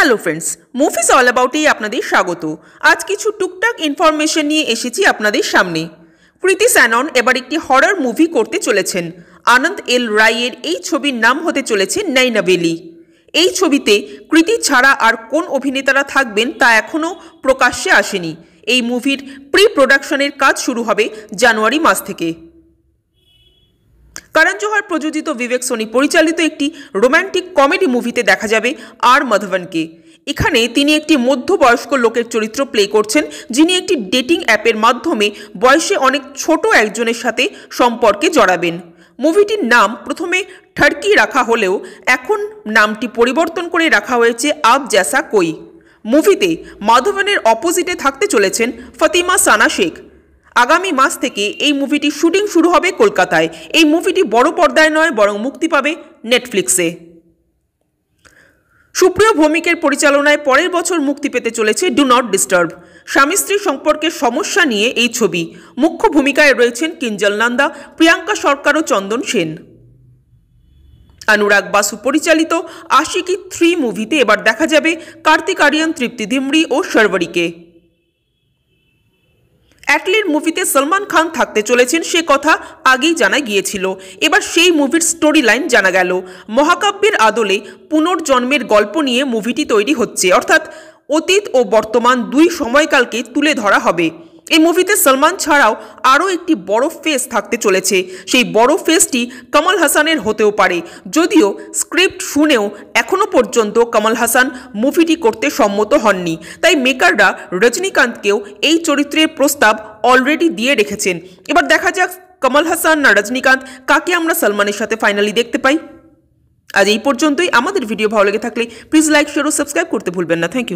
Hello friends, movies all অ্যাবাউটেই আপনাদের স্বাগত। আজ কিছু টুকটাক ইনফরমেশন নিয়ে এসেছি আপনাদের সামনে। কৃতি শ্যানন এবার একটি হরর মুভি করতে চলেছেন। আনন্দ এল রায়ের এই ছবির নাম হতে চলেছে নৈনাভেলি। এই ছবিতে কৃতি ছাড়া আর কোন অভিনেতারা থাকবেন তা এখনও প্রকাশ্যে আসেনি। এই মুভির প্রি প্রোডাকশনের কাজ শুরু হবে জানুয়ারি মাস থেকে। করণ জোহর প্রযোজিত বিবেক সোনি পরিচালিত একটি রোম্যান্টিক কমেডি মুভিতে দেখা যাবে আর মাধবনকে। এখানে তিনি একটি মধ্যবয়স্ক লোকের চরিত্র প্লে করছেন, যিনি একটি ডেটিং অ্যাপের মাধ্যমে বয়সে অনেক ছোট একজনের সাথে সম্পর্কে জড়াবেন। মুভিটির নাম প্রথমে ঠড়কি রাখা হলেও এখন নামটি পরিবর্তন করে রাখা হয়েছে আপ জৈসা কোই। মুভিতে মাধবনের অপোজিটে থাকতে চলেছেন ফতিমা সানা শেখ। আগামী মাস থেকে এই মুভিটির শুটিং শুরু হবে কলকাতায়। এই মুভিটি বড় পর্দায় নয়, বরং মুক্তি পাবে নেটফ্লিক্সে। সুপ্রিয় ভৌমিকের পরিচালনায় পরের বছর মুক্তি পেতে চলেছে ডু নট ডিস্টার্ব। স্বামী স্ত্রী সম্পর্কের সমস্যা নিয়ে এই ছবি। মুখ্য ভূমিকায় রয়েছেন কিঞ্জল নন্দা, প্রিয়াঙ্কা সরকার ও চন্দন সেন। অনুরাগ বাসু পরিচালিত আশিকি 3 মুভিতে এবার দেখা যাবে কার্তিক আরিয়ান, তৃপ্তি ধিমরি ও শর্বরীকে। অ্যাটলির মুভিতে সলমান খান থাকতে চলেছেন, সে কথা আগেই জানা গিয়েছিল। এবার সেই মুভির স্টোরি লাইন জানা গেল। মহাকাব্যের আদলে পুনর্জন্মের গল্প নিয়ে মুভিটি তৈরি হচ্ছে, অর্থাৎ অতীত ও বর্তমান দুই সময়কালকে তুলে ধরা হবে। এই মুভিতে সলমান ছাড়াও আরও একটি বড় ফেস থাকতে চলেছে। সেই বড় ফেসটি কমল হাসানের হতেও পারে, যদিও স্ক্রিপ্ট শুনেও এখনও পর্যন্ত কমল হাসান মুভিটি করতে সম্মত হননি। তাই মেকাররা রজনীকান্তকেও এই চরিত্রের প্রস্তাব অলরেডি দিয়ে রেখেছেন। এবার দেখা যাক কমল হাসান না রজনীকান্ত, কাকে আমরা সলমানের সাথে ফাইনালি দেখতে পাই। আজ এই পর্যন্তই। আমাদের ভিডিও ভালো লেগে থাকলে প্লিজ লাইক, শেয়ার ও সাবস্ক্রাইব করতে ভুলবেন না। Thank you.